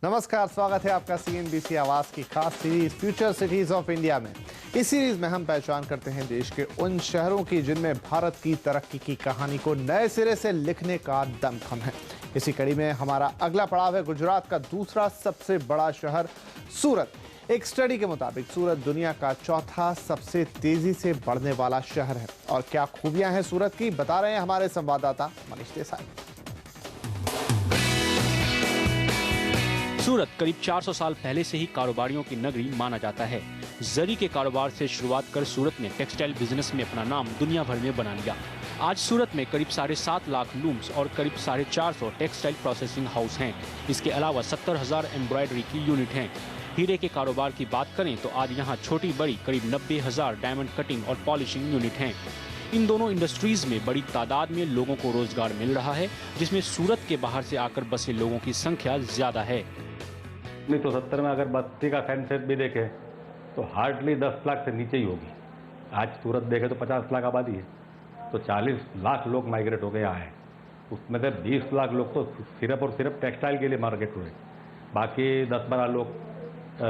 नमस्कार, स्वागत है आपका CNBC आवाज की खास series future cities of India में। इस सीरीज में हम पहचान करते हैं देश के उन शहरों की जिनमें भारत की तरक्की की कहानी को नए सिरे से लिखने का दमखम है। इसी कड़ी में हमारा अगला पड़ाव है गुजरात का दूसरा सबसे बड़ा शहर सूरत। एक स्टडी के मुताबिक सूरत दुनिया का चौथा सबसे तेजी से बढ़ने वाला शहर है। और क्या खूबियां हैं सूरत की, बता रहे हैं हमारे संवाददाता मनीष देसाई। सूरत करीब 400 साल पहले से ही कारोबारियों की नगरी माना जाता है। जरी के कारोबार से शुरुआत कर सूरत ने टेक्सटाइल बिजनेस में अपना नाम दुनिया भर में बना लिया। आज सूरत में करीब 7.5 लाख लूम्स और करीब 450 टेक्सटाइल प्रोसेसिंग हाउस हैं। इसके अलावा 70,000 एम्ब्रॉयडरी की यूनिट हैं। हीरे के कारोबार की बात करें तो आज यहाँ छोटी बड़ी करीब 90,000 डायमंड कटिंग और पॉलिशिंग यूनिट हैं। इन दोनों इंडस्ट्रीज में बड़ी तादाद में लोगों को रोजगार मिल रहा है, जिसमें सूरत के बाहर से आकर बसे लोगों की संख्या ज्यादा है। 1970 में अगर बस्ती का सेंसस भी देखे तो हार्डली 10 लाख से नीचे ही होगी। आज सूरत देखे तो 50 लाख आबादी है, तो 40 लाख लोग माइग्रेट हो गए यहाँ हैं। उसमें से 20 लाख लोग तो सिर्फ और सिर्फ टेक्सटाइल के लिए मार्केट हुए, बाकी 10-12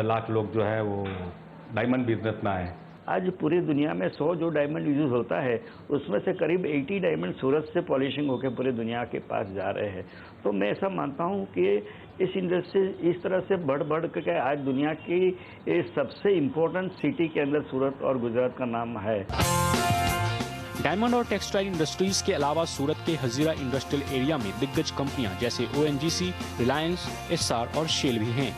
लाख लोग जो है वो डायमंड बिजनेस में आए। आज पूरी दुनिया में 100 जो डायमंड यूज होता है उसमें से करीब 80 डायमंड सूरत से पॉलिशिंग होकर पूरे दुनिया के पास जा रहे हैं। तो मैं ऐसा मानता हूं कि इस इंडस्ट्री इस तरह से बढ़ के आज दुनिया की सबसे इम्पोर्टेंट सिटी के अंदर सूरत और गुजरात का नाम है। डायमंड और टेक्सटाइल इंडस्ट्रीज के अलावा सूरत के हजीरा इंडस्ट्रियल एरिया में दिग्गज कंपनियां जैसे ONGC, रिलायंस, SR और शेल भी हैं।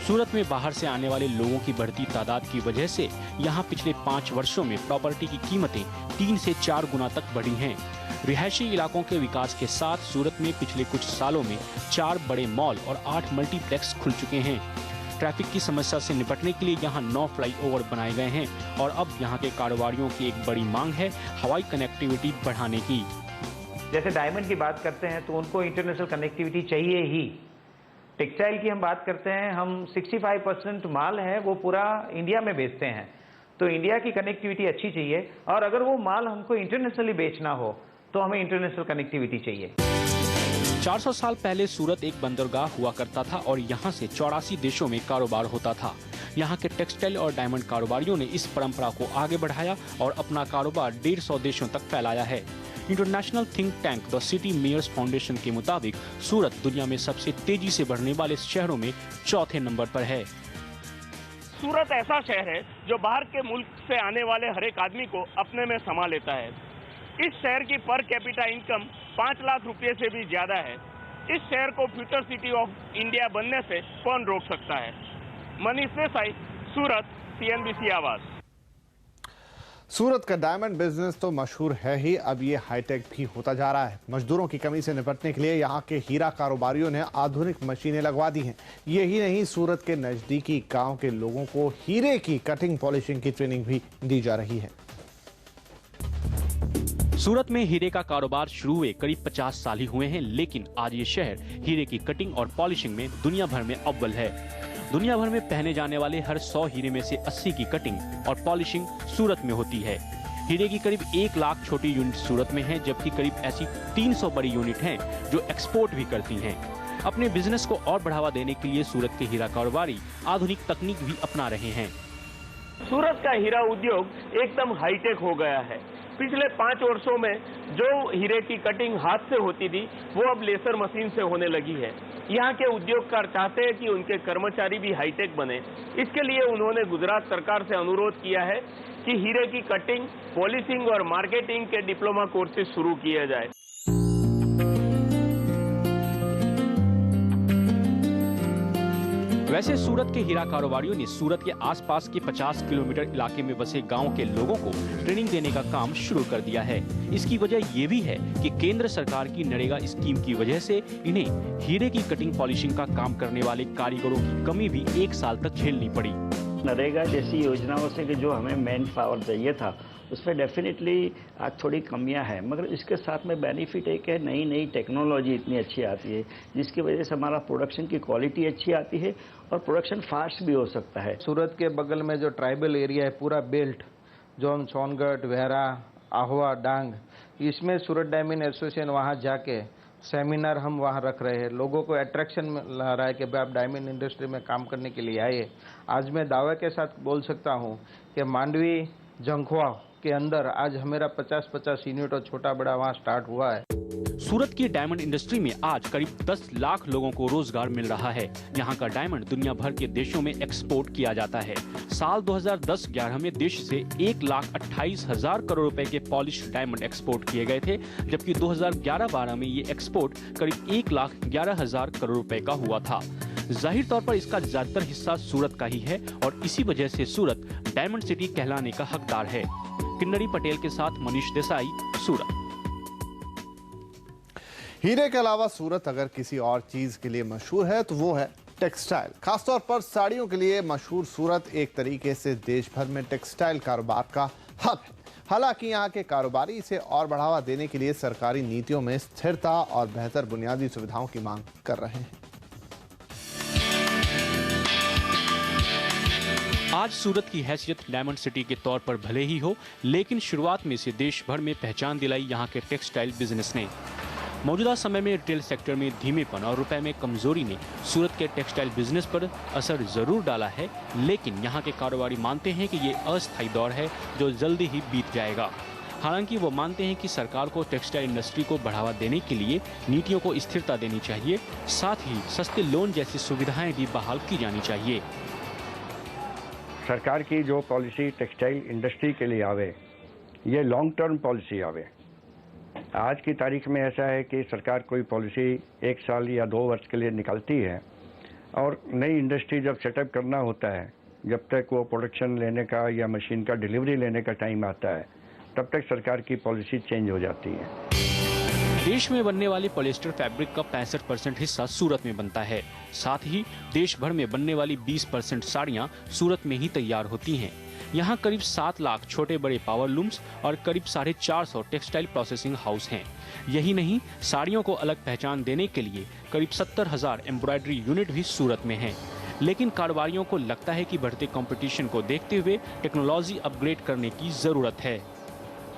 सूरत में बाहर से आने वाले लोगों की बढ़ती तादाद की वजह से यहाँ पिछले 5 वर्षों में प्रॉपर्टी की कीमतें 3 से 4 गुना तक बढ़ी हैं। रिहायशी इलाकों के विकास के साथ सूरत में पिछले कुछ सालों में 4 बड़े मॉल और 8 मल्टीप्लेक्स खुल चुके हैं। ट्रैफिक की समस्या से निपटने के लिए यहाँ 9 फ्लाईओवर बनाए गए हैं और अब यहाँ के कारोबारियों की एक बड़ी मांग है हवाई कनेक्टिविटी बढ़ाने की। जैसे डायमंड की बात करते हैं तो उनको इंटरनेशनल कनेक्टिविटी चाहिए ही। टेक्सटाइल की हम बात करते हैं, हम 65% माल है वो पूरा इंडिया में बेचते हैं, तो इंडिया की कनेक्टिविटी अच्छी चाहिए। और अगर वो माल हमको इंटरनेशनली बेचना हो तो हमें इंटरनेशनल कनेक्टिविटी चाहिए। 400 साल पहले सूरत एक बंदरगाह हुआ करता था और यहाँ से 84 देशों में कारोबार होता था। यहाँ के टेक्सटाइल और डायमंड कारोबारियों ने इस परंपरा को आगे बढ़ाया और अपना कारोबार 150 देशों तक फैलाया है। International think tank the city mayors foundation के मुताबिक सूरत दुनिया में सबसे तेजी से बढ़ने वाले शहरों में 4थे नंबर पर है। सूरत ऐसा शहर है जो बाहर के मुल्क से आने वाले हर एक आदमी को अपने में समा लेता है। इस शहर की पर कैपिटा इनकम 5 लाख रुपए से भी ज्यादा है। इस शहर को फ्यूचर सिटी ऑफ इंडिया बनने से कौन रोक सकता है? मनीष देसाई, सूरत, CNBC आवाज। सूरत का डायमंड बिजनेस तो मशहूर है ही, अब ये हाईटेक भी होता जा रहा है। मजदूरों की कमी से निपटने के लिए यहाँ के हीरा कारोबारियों ने आधुनिक मशीनें लगवा दी हैं। यही नहीं, सूरत के नजदीकी गांव के लोगों को हीरे की कटिंग पॉलिशिंग की ट्रेनिंग भी दी जा रही है। सूरत में हीरे का कारोबार शुरू हुए करीब 50 साल ही हुए हैं, लेकिन आज ये शहर हीरे की कटिंग और पॉलिशिंग में दुनिया भर में अव्वल है। दुनिया भर में पहने जाने वाले हर 100 हीरे में से 80 की कटिंग और पॉलिशिंग सूरत में होती है। हीरे की करीब 1 लाख छोटी यूनिट सूरत में है, जबकि करीब ऐसी 300 बड़ी यूनिट हैं जो एक्सपोर्ट भी करती हैं। अपने बिजनेस को और बढ़ावा देने के लिए सूरत के हीरा कारोबारी आधुनिक तकनीक भी अपना रहे हैं। सूरत का हीरा उद्योग एकदम हाईटेक हो गया है। पिछले 5 वर्षों में जो हीरे की कटिंग हाथ से होती थी वो अब लेसर मशीन से होने लगी है। यहाँ के उद्योगकार चाहते हैं कि उनके कर्मचारी भी हाईटेक बने। इसके लिए उन्होंने गुजरात सरकार से अनुरोध किया है कि हीरे की कटिंग, पॉलिशिंग और मार्केटिंग के डिप्लोमा कोर्सेज शुरू किए जाए। वैसे सूरत के हीरा कारोबारियों ने सूरत के आसपास के 50 किलोमीटर इलाके में बसे गांव के लोगों को ट्रेनिंग देने का काम शुरू कर दिया है। इसकी वजह ये भी है कि केंद्र सरकार की नरेगा स्कीम की वजह से इन्हें हीरे की कटिंग पॉलिशिंग का काम करने वाले कारीगरों की कमी भी 1 साल तक झेलनी पड़ी। नरेगा जैसी योजनाओं से कि जो हमें मैन पावर चाहिए था उसमें डेफिनेटली आज थोड़ी कमियां हैं, मगर इसके साथ में बेनिफिट एक है, नई नई टेक्नोलॉजी इतनी अच्छी आती है जिसकी वजह से हमारा प्रोडक्शन की क्वालिटी अच्छी आती है और प्रोडक्शन फास्ट भी हो सकता है। सूरत के बगल में जो ट्राइबल एरिया है, पूरा बेल्ट जो सोनगढ़, वेहरा, आहुआ, डांग, इसमें सूरत डायमंड एसोसिएशन वहाँ जाके सेमिनार हम वहाँ रख रहे हैं, लोगों को अट्रैक्शन में ला रहा है कि भाई आप डायमंड इंडस्ट्री में काम करने के लिए आए। आज मैं दावे के साथ बोल सकता हूँ कि मांडवी जंखवा के अंदर आज हमारा 50-50 यूनिट और छोटा बड़ा वहाँ स्टार्ट हुआ है। सूरत की डायमंड इंडस्ट्री में आज करीब 10 लाख लोगों को रोजगार मिल रहा है। यहाँ का डायमंड दुनिया भर के देशों में एक्सपोर्ट किया जाता है। साल 2010-11 में देश से 1,28,000 करोड़ रुपए के पॉलिश डायमंड एक्सपोर्ट किए गए थे, जबकि 2011-12 में ये एक्सपोर्ट करीब 1,11,000 करोड़ रुपए का हुआ था। जाहिर तौर पर इसका ज्यादातर हिस्सा सूरत का ही है और इसी वजह से सूरत डायमंड सिटी कहलाने का हकदार है। किन्नरी पटेल के साथ मनीष देसाई, सूरत। हीरे के अलावा सूरत अगर किसी और चीज के लिए मशहूर है तो वो है टेक्सटाइल। खासतौर पर साड़ियों के लिए मशहूर सूरत एक तरीके से देश भर में टेक्सटाइल कारोबार का हब है। हालांकि यहाँ के कारोबारी इसे और बढ़ावा देने के लिए सरकारी नीतियों में स्थिरता और बेहतर बुनियादी सुविधाओं की मांग कर रहे हैं। आज सूरत की हैसियत डायमंड सिटी के तौर पर भले ही हो, लेकिन शुरुआत में इसे देश भर में पहचान दिलाई यहाँ के टेक्सटाइल बिजनेस ने। मौजूदा समय में रिटेल सेक्टर में धीमेपन और रुपए में कमजोरी ने सूरत के टेक्सटाइल बिजनेस पर असर जरूर डाला है, लेकिन यहाँ के कारोबारी मानते हैं कि ये अस्थायी दौर है जो जल्दी ही बीत जाएगा। हालांकि वो मानते हैं कि सरकार को टेक्सटाइल इंडस्ट्री को बढ़ावा देने के लिए नीतियों को स्थिरता देनी चाहिए, साथ ही सस्ते लोन जैसी सुविधाएं भी बहाल की जानी चाहिए। सरकार की जो पॉलिसी टेक्सटाइल इंडस्ट्री के लिए आवे, ये लॉन्ग टर्म पॉलिसी आवे। आज की तारीख में ऐसा है कि सरकार कोई पॉलिसी 1 साल या 2 वर्ष के लिए निकालती है और नई इंडस्ट्री जब सेटअप करना होता है, जब तक वो प्रोडक्शन लेने का या मशीन का डिलीवरी लेने का टाइम आता है, तब तक सरकार की पॉलिसी चेंज हो जाती है। देश में बनने वाली पॉलिएस्टर फैब्रिक का 65% हिस्सा सूरत में बनता है। साथ ही देश भर में बनने वाली 20% साड़ियाँ सूरत में ही तैयार होती हैं। यहाँ करीब 7 लाख छोटे बड़े पावर लूम्स और करीब 450 टेक्सटाइल प्रोसेसिंग हाउस हैं। यही नहीं, साड़ियों को अलग पहचान देने के लिए करीब 70,000 एम्ब्रॉयडरी यूनिट भी सूरत में हैं। लेकिन कारोबारियों को लगता है कि बढ़ते कंपटीशन को देखते हुए टेक्नोलॉजी अपग्रेड करने की जरूरत है।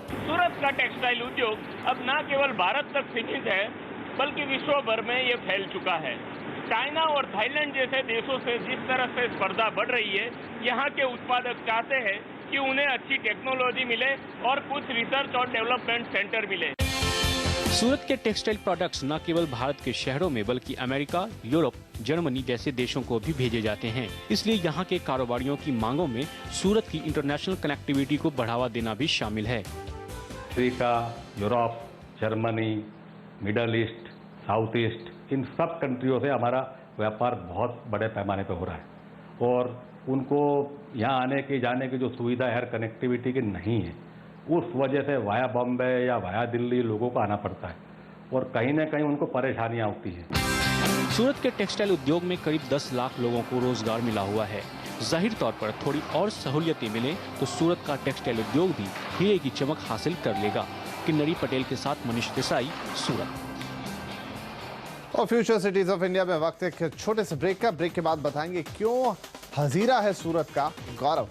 सूरत का टेक्सटाइल उद्योग अब न केवल भारत तक सीमित है, बल्कि विश्व भर में ये फैल चुका है। चाइना और थाईलैंड जैसे देशों से जिस तरह से स्पर्धा बढ़ रही है, यहाँ के उत्पादक चाहते हैं कि उन्हें अच्छी टेक्नोलॉजी मिले और कुछ रिसर्च और डेवलपमेंट सेंटर मिले। सूरत के टेक्सटाइल प्रोडक्ट्स न केवल भारत के शहरों में बल्कि अमेरिका, यूरोप, जर्मनी जैसे देशों को भी भेजे जाते हैं। इसलिए यहाँ के कारोबारियों की मांगों में सूरत की इंटरनेशनल कनेक्टिविटी को बढ़ावा देना भी शामिल है। Africa, Europe, Germany, middle east, south east, इन सब कंट्रियों से हमारा व्यापार बहुत बड़े पैमाने पर हो रहा है और उनको यहाँ आने की जाने की जो सुविधा एयर कनेक्टिविटी की नहीं है, उस वजह से वाया बॉम्बे या वाया दिल्ली लोगों को आना पड़ता है और कहीं ना कहीं उनको परेशानियाँ होती हैं। सूरत के टेक्सटाइल उद्योग में करीब 10 लाख लोगों को रोजगार मिला हुआ है। जाहिर तौर पर थोड़ी और सहूलियतें मिले तो सूरत का टेक्सटाइल उद्योग भी हीरे की चमक हासिल कर लेगा। किन्नरी पटेल के साथ मनीष देसाई, सूरत। और फ्यूचर सिटीज ऑफ इंडिया में वक्त एक छोटे से ब्रेक का। ब्रेक के बाद बताएंगे क्यों हजीरा है सूरत का गौरव।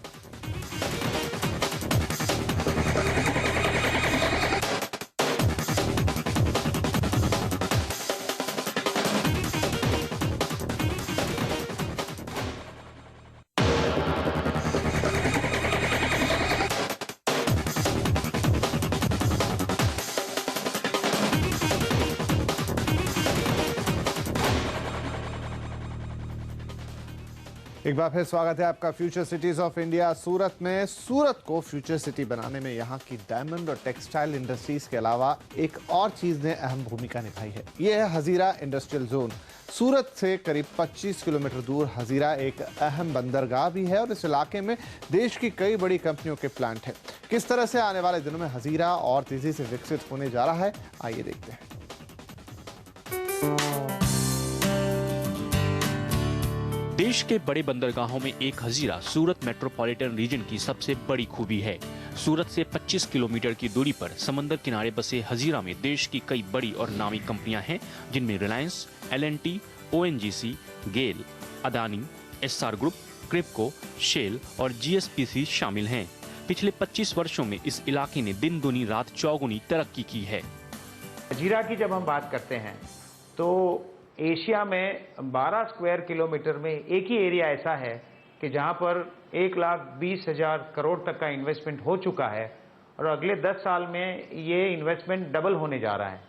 एक बार फिर स्वागत है आपका फ्यूचर सिटीज ऑफ इंडिया सूरत में। सूरत को फ्यूचर सिटी बनाने में यहाँ की डायमंड और टेक्सटाइल इंडस्ट्रीज के अलावा एक और चीज ने अहम भूमिका निभाई है। यह है हजीरा इंडस्ट्रियल जोन। सूरत से करीब 25 किलोमीटर दूर हजीरा एक अहम बंदरगाह भी है और इस इलाके में देश की कई बड़ी कंपनियों के प्लांट हैं। किस तरह से आने वाले दिनों में हजीरा और तेजी से विकसित होने जा रहा है, आइए देखते हैं। देश के बड़े बंदरगाहों में एक हजीरा सूरत मेट्रोपॉलिटन रीजन की सबसे बड़ी खूबी है। सूरत से 25 किलोमीटर की दूरी पर समंदर किनारे बसे हजीरा में देश की कई बड़ी और नामी कंपनियां हैं, जिनमें रिलायंस, L&T, ONGC, गेल, Adani, SR group, Kribhco, shell और GSPC शामिल हैं। पिछले 25 वर्षों में इस इलाके ने दिन दुनी रात चौगुनी तरक्की की है। हजीरा की जब हम बात करते हैं तो एशिया में 12 स्क्वायर किलोमीटर में एक ही एरिया ऐसा है कि जहां पर 1,20,000 करोड़ तक का इन्वेस्टमेंट हो चुका है और अगले 10 साल में ये इन्वेस्टमेंट डबल होने जा रहा है।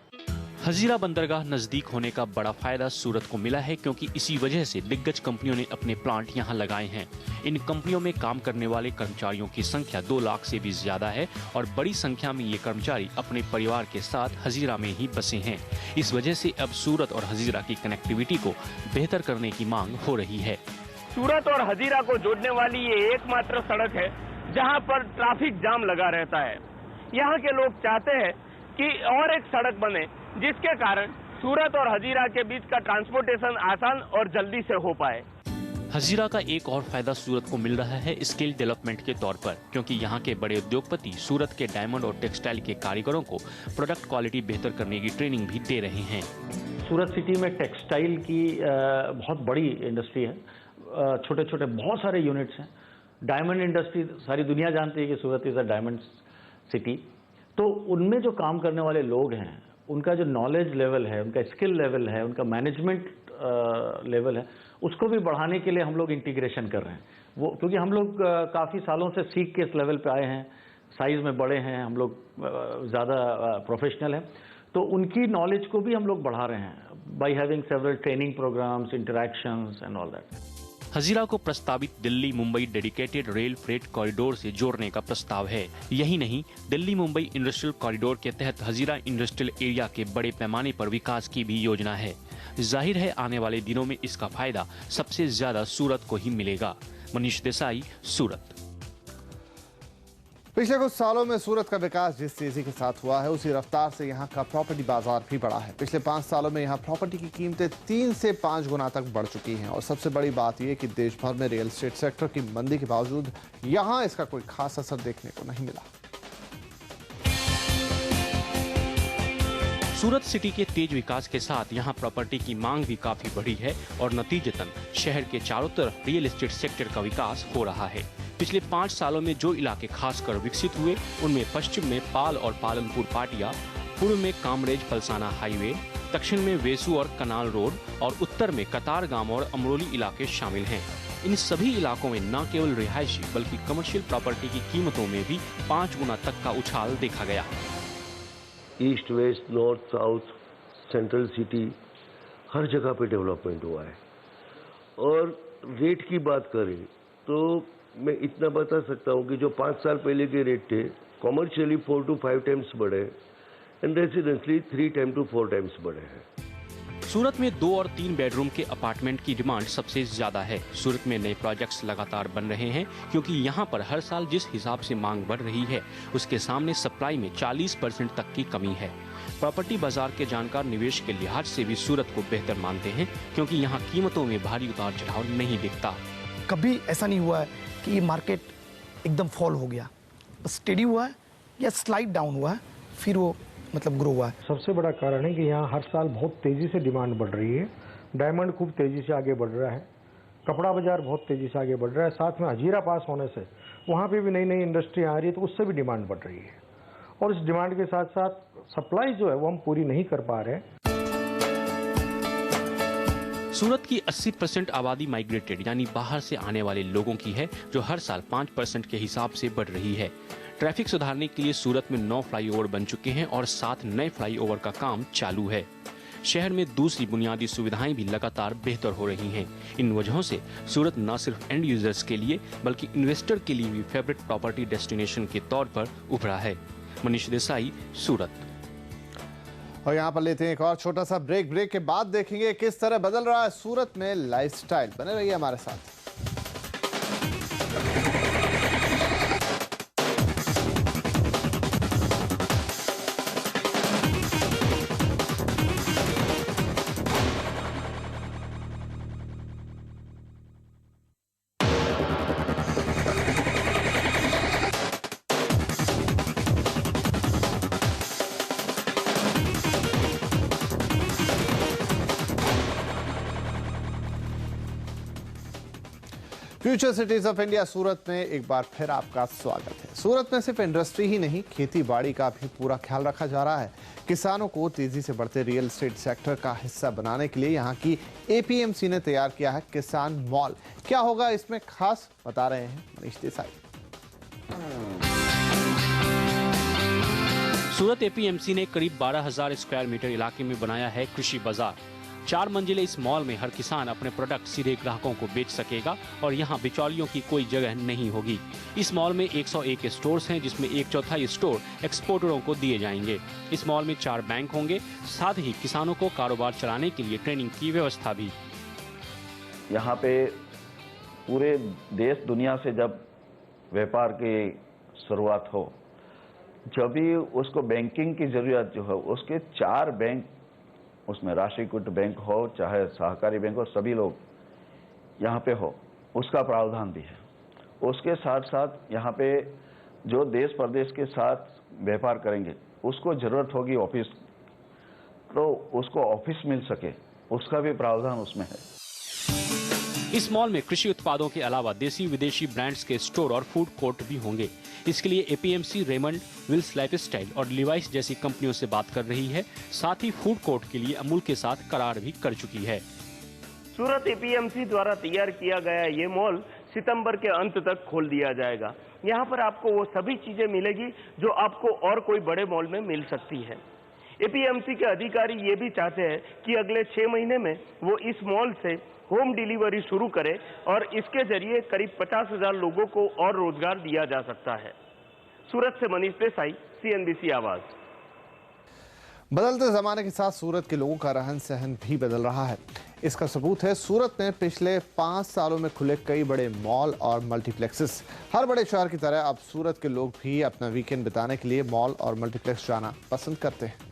हजीरा बंदरगाह नजदीक होने का बड़ा फायदा सूरत को मिला है क्योंकि इसी वजह से दिग्गज कंपनियों ने अपने प्लांट यहां लगाए हैं। इन कंपनियों में काम करने वाले कर्मचारियों की संख्या 2 लाख से भी ज्यादा है और बड़ी संख्या में ये कर्मचारी अपने परिवार के साथ हजीरा में ही बसे हैं। इस वजह से अब सूरत और हजीरा की कनेक्टिविटी को बेहतर करने की मांग हो रही है। सूरत और हजीरा को जोड़ने वाली ये एकमात्र सड़क है जहां पर ट्रैफिक जाम लगा रहता है। यहाँ के लोग चाहते हैं कि और एक सड़क बने जिसके कारण सूरत और हजीरा के बीच का ट्रांसपोर्टेशन आसान और जल्दी से हो पाए। हजीरा का एक और फायदा सूरत को मिल रहा है स्किल डेवलपमेंट के तौर पर, क्योंकि यहाँ के बड़े उद्योगपति सूरत के डायमंड और टेक्सटाइल के कारीगरों को प्रोडक्ट क्वालिटी बेहतर करने की ट्रेनिंग भी दे रहे हैं। सूरत सिटी में टेक्सटाइल की बहुत बड़ी इंडस्ट्री है, छोटे छोटे बहुत सारे यूनिट्स हैं। डायमंड इंडस्ट्री सारी दुनिया जानती है कि सूरत इज़ अ डायमंड सिटी, तो उनमें जो काम करने वाले लोग हैं उनका जो नॉलेज लेवल है, उनका स्किल लेवल है, उनका मैनेजमेंट लेवल है, उसको भी बढ़ाने के लिए हम लोग इंटीग्रेशन कर रहे हैं। वो क्योंकि हम लोग काफ़ी सालों से सीख के इस लेवल पे आए हैं, साइज़ में बड़े हैं, हम लोग ज़्यादा प्रोफेशनल हैं, तो उनकी नॉलेज को भी हम लोग बढ़ा रहे हैं by having several training programs, interactions and all that. Hazira को प्रस्तावित Delhi Mumbai dedicated rail freight corridor से जोड़ने का प्रस्ताव है। यही नहीं, दिल्ली मुंबई इंडस्ट्रियल कॉरिडोर के तहत हजीरा इंडस्ट्रियल एरिया के बड़े पैमाने पर विकास की भी योजना है। जाहिर है आने वाले दिनों में इसका फायदा सबसे ज्यादा सूरत को ही मिलेगा। मनीष देसाई, सूरत। पिछले कुछ सालों में सूरत का विकास जिस तेजी के साथ हुआ है उसी रफ्तार से यहाँ का प्रॉपर्टी बाजार भी बढ़ा है। पिछले 5 सालों में यहाँ प्रॉपर्टी की कीमतें 3 से 5 गुना तक बढ़ चुकी हैं और सबसे बड़ी बात यह कि देश भर में रियल एस्टेट सेक्टर की मंदी के बावजूद यहाँ इसका कोई खास असर देखने को नहीं मिला। सूरत सिटी के तेज विकास के साथ यहाँ प्रॉपर्टी की मांग भी काफी बढ़ी है और नतीजतन शहर के चारों तरफ रियल एस्टेट सेक्टर का विकास हो रहा है। पिछले 5 सालों में जो इलाके खासकर विकसित हुए उनमें पश्चिम में पाल और पालनपुर पाटिया, पूर्व में कामरेज पलसाना हाईवे, दक्षिण में वेसू और कनाल रोड और उत्तर में कतारगाम और अमरोली इलाके शामिल हैं। इन सभी इलाकों में न केवल रिहायशी बल्कि कमर्शियल प्रॉपर्टी की कीमतों में भी 5 गुना तक का उछाल देखा गया। East, west, north, south, central city, हर जगह पे डेवलपमेंट हुआ है। और रेट की बात करें तो मैं इतना बता सकता हूँ कि जो 5 साल पहले के रेट थे, कॉमर्शियली 4 to 5 टाइम्स बढ़े एंड रेसिडेंशियली 3 to 4 टाइम्स बढ़े हैं। सूरत में 2 और 3 बेडरूम के अपार्टमेंट की डिमांड सबसे ज्यादा है। सूरत में नए प्रोजेक्ट्स लगातार बन रहे हैं क्योंकि यहाँ पर हर साल जिस हिसाब से मांग बढ़ रही है उसके सामने सप्लाई में 40% तक की कमी है। प्रॉपर्टी बाजार के जानकार निवेश के लिहाज से भी सूरत को बेहतर मानते हैं क्योंकि यहाँ कीमतों में भारी उतार चढ़ाव नहीं दिखता। कभी ऐसा नहीं हुआ है कि ये मार्केट एकदम फॉल हो गया, स्टेडी हुआ है या स्लाइड डाउन हुआ है, फिर वो मतलब ग्रो हुआ है। सबसे बड़ा कारण है कि यहाँ हर साल बहुत तेज़ी से डिमांड बढ़ रही है। डायमंड खूब तेज़ी से आगे बढ़ रहा है, कपड़ा बाजार बहुत तेज़ी से आगे बढ़ रहा है, साथ में हजीरा पास होने से वहाँ पे भी नई नई इंडस्ट्री आ रही है तो उससे भी डिमांड बढ़ रही है और इस डिमांड के साथ साथ सप्लाई जो है वो हम पूरी नहीं कर पा रहे हैं। सूरत की 80% आबादी माइग्रेटेड यानी बाहर से आने वाले लोगों की है जो हर साल 5% के हिसाब से बढ़ रही है। ट्रैफिक सुधारने के लिए सूरत में 9 फ्लाईओवर बन चुके हैं और 7 नए फ्लाईओवर का काम चालू है। शहर में दूसरी बुनियादी सुविधाएं भी लगातार बेहतर हो रही हैं। इन वजहों से सूरत न सिर्फ एंड यूजर्स के लिए बल्कि इन्वेस्टर के लिए भी फेवरेट प्रॉपर्टी डेस्टिनेशन के तौर पर उभरा है। मनीष देसाई, सूरत। और यहाँ पर लेते हैं एक और छोटा सा ब्रेक के बाद देखेंगे किस तरह बदल रहा है सूरत में लाइफस्टाइल। बने रहिए हमारे साथ। फ्यूचर सिटीज ऑफ इंडिया सूरत में एक बार फिर आपका स्वागत है। सूरत में सिर्फ इंडस्ट्री ही नहीं, खेती बाड़ी का भी पूरा ख्याल रखा जा रहा है। किसानों को तेजी से बढ़ते रियल एस्टेट सेक्टर का हिस्सा बनाने के लिए यहाँ की एपीएमसी ने तैयार किया है किसान मॉल। क्या होगा इसमें खास, बता रहे हैं मनीष देसाई। सूरत एपीएमसी ने करीब 12,000 स्क्वायर मीटर इलाके में बनाया है कृषि बाजार। 4 मंजिले इस मॉल में हर किसान अपने प्रोडक्ट सीधे ग्राहकों को बेच सकेगा और यहाँ बिचौलियों की कोई जगह नहीं होगी। इस मॉल में 101 स्टोर्स हैं, जिसमें 1/4 स्टोर एक्सपोर्टरों को दिए जाएंगे। इस मॉल में 4 बैंक होंगे, साथ ही किसानों को कारोबार चलाने के लिए ट्रेनिंग की व्यवस्था भी। यहाँ पे पूरे देश दुनिया से जब व्यापार की शुरुआत हो, जब भी उसको बैंकिंग की जरूरत जो है, उसके 4 बैंक, उसमें राष्ट्रीयकृत बैंक हो चाहे सहकारी बैंक हो, सभी लोग यहाँ पे हो, उसका प्रावधान भी है। उसके साथ साथ यहाँ पे जो देश प्रदेश के साथ व्यापार करेंगे, उसको जरूरत होगी ऑफिस, तो उसको ऑफिस मिल सके, उसका भी प्रावधान उसमें है। इस मॉल में कृषि उत्पादों के अलावा देसी विदेशी ब्रांड्स के स्टोर और फूड कोर्ट भी होंगे। इसके लिए एपीएमसी रेमंड, विल्स लाइफस्टाइल और लिवाइस जैसी कंपनियों से बात कर रही है। साथ ही फूड कोर्ट के लिए अमूल के साथ करार भी कर चुकी है। सूरत एपीएमसी द्वारा तैयार किया गया ये मॉल सितंबर के अंत तक खोल दिया जाएगा। यहाँ पर आपको वो सभी चीजें मिलेगी जो आपको और कोई बड़े मॉल में मिल सकती है। एपीएमसी के अधिकारी ये भी चाहते हैं कि अगले 6 महीने में वो इस मॉल से होम डिलीवरी शुरू करे और इसके जरिए करीब 50,000 लोगों को और रोजगार दिया जा सकता है। सूरत से मनीष देसाई, CNBC आवाज। बदलते जमाने के साथ सूरत के लोगों का रहन सहन भी बदल रहा है। इसका सबूत है सूरत में पिछले 5 सालों में खुले कई बड़े मॉल और मल्टीप्लेक्सेस। हर बड़े शहर की तरह अब सूरत के लोग भी अपना वीकेंड बिताने के लिए मॉल और मल्टीप्लेक्स जाना पसंद करते हैं।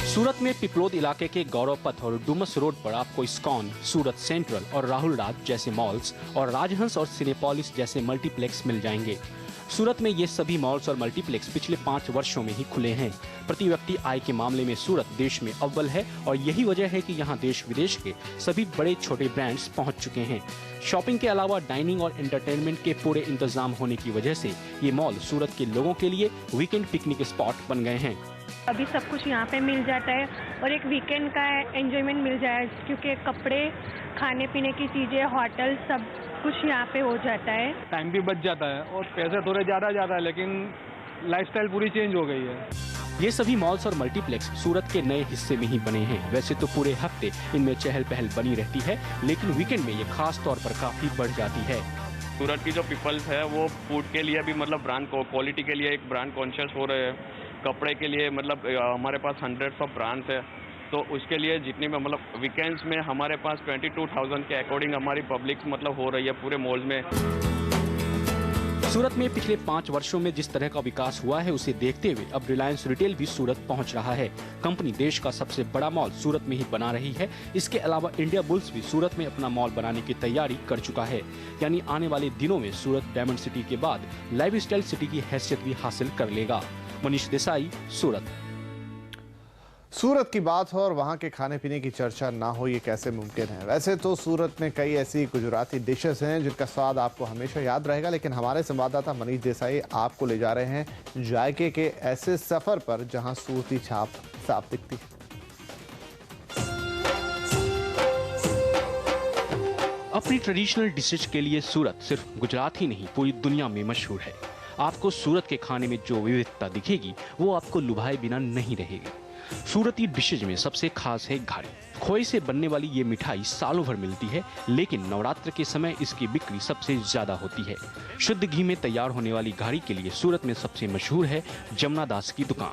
सूरत में पिपलोद इलाके के गौरव पथ और डुमस रोड पर आपको इस्कॉन, सूरत सेंट्रल और राहुल राज जैसे मॉल्स और राजहंस और सिनेपोलिस जैसे मल्टीप्लेक्स मिल जाएंगे। सूरत में ये सभी मॉल्स और मल्टीप्लेक्स पिछले 5 वर्षों में ही खुले हैं। प्रति व्यक्ति आय के मामले में सूरत देश में अव्वल है और यही वजह है कि यहाँ देश विदेश के सभी बड़े छोटे ब्रांड्स पहुँच चुके हैं। शॉपिंग के अलावा डाइनिंग और एंटरटेनमेंट के पूरे इंतजाम होने की वजह से ये मॉल सूरत के लोगों के लिए वीकेंड पिकनिक स्पॉट बन गए हैं। अभी सब कुछ यहाँ पे मिल जाता है और एक वीकेंड का एंजॉयमेंट मिल जाए, क्योंकि कपड़े, खाने पीने की चीजें, होटल, सब कुछ यहाँ पे हो जाता है। टाइम भी बच जाता है और पैसे थोड़े ज़्यादा जाता है, लेकिन लाइफस्टाइल पूरी चेंज हो गई है। ये सभी मॉल्स और मल्टीप्लेक्स सूरत के नए हिस्से में ही बने हैं। वैसे तो पूरे हफ्ते इनमें चहल पहल बनी रहती है, लेकिन वीकेंड में ये खास तौर पर काफी बढ़ जाती है। सूरत की जो पीपल्स है वो फूड के लिए भी मतलब ब्रांड क्वालिटी के लिए एक ब्रांड कॉन्शियस हो रहे हैं। कपड़े के लिए मतलब हमारे पास हंड्रेड्स ऑफ ब्रांड्स है, तो उसके लिए जितनी में मतलब वीकेंड्स में हमारे पास 22,000 के अकॉर्डिंग हमारी पब्लिक मतलब हो रही है पूरे मॉल में। सूरत में पिछले 5 वर्षों में जिस तरह का विकास हुआ है, उसे देखते हुए अब रिलायंस रिटेल भी सूरत पहुंच रहा है। कंपनी देश का सबसे बड़ा मॉल सूरत में ही बना रही है। इसके अलावा इंडिया बुल्स भी सूरत में अपना मॉल बनाने की तैयारी कर चुका है। यानी आने वाले दिनों में सूरत डायमंड सिटी के बाद लाइफस्टाइल सिटी की हैसियत भी हासिल कर लेगा। मनीष देसाई, सूरत। सूरत की बात हो और वहाँ के खाने पीने की चर्चा ना हो, ये कैसे मुमकिन है। वैसे तो सूरत में कई ऐसी गुजराती डिशेस हैं जिनका स्वाद आपको हमेशा याद रहेगा, लेकिन हमारे संवाददाता मनीष देसाई आपको ले जा रहे हैं जायके के ऐसे सफर पर जहां सूरती छाप साफ दिखती है। अपनी ट्रेडिशनल डिशेज के लिए सूरत सिर्फ गुजरात ही नहीं, पूरी दुनिया में मशहूर है। आपको सूरत के खाने में जो विविधता दिखेगी वो आपको लुभाए बिना नहीं रहेगी। सूरती डिशेज में सबसे खास है घारी। खोए से बनने वाली ये मिठाई सालों भर मिलती है, लेकिन नवरात्र के समय इसकी बिक्री सबसे ज्यादा होती है। शुद्ध घी में तैयार होने वाली घारी के लिए सूरत में सबसे मशहूर है जमुना दास की दुकान।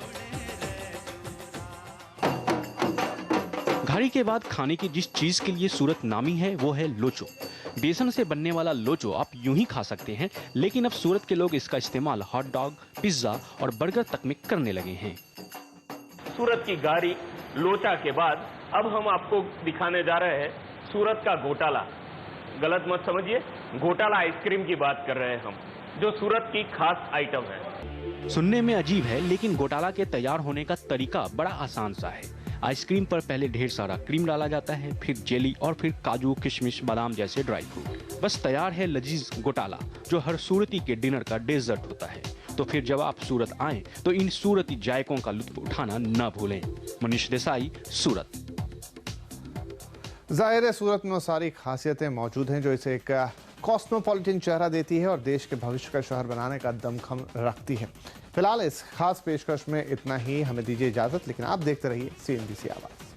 घारी के बाद खाने की जिस चीज के लिए सूरत नामी है वो है लोचो। बेसन से बनने वाला लोचो आप यूं ही खा सकते हैं, लेकिन अब सूरत के लोग इसका इस्तेमाल हॉट डॉग, पिज्जा और बर्गर तक में करने लगे हैं। सूरत की घारी, लोचा के बाद अब हम आपको दिखाने जा रहे हैं सूरत का घोटाला। गलत मत समझिए, घोटाला आइसक्रीम की बात कर रहे हैं हम, जो सूरत की खास आइटम है। सुनने में अजीब है, लेकिन घोटाला के तैयार होने का तरीका बड़ा आसान सा है। आइसक्रीम पर पहले ढेर सारा क्रीम डाला जाता है, फिर जेली और फिर काजू, किशमिश, बादाम जैसे ड्राई फ्रूट। बस तैयार है लजीज घोटाला, जो हर सूरती के डिनर का डेजर्ट होता है। तो फिर जब आप सूरत आएं तो इन सूरती जायकों का लुत्फ उठाना न भूलें। मनीष देसाई, सूरत। जाहिर है सूरत में वो सारी खासियतें मौजूद हैं जो इसे एक कॉस्मोपॉलिटन चेहरा देती है और देश के भविष्य का शहर बनाने का दमखम रखती है। फिलहाल इस खास पेशकश में इतना ही। हमें दीजिए इजाजत, लेकिन आप देखते रहिए CNBC आवाज।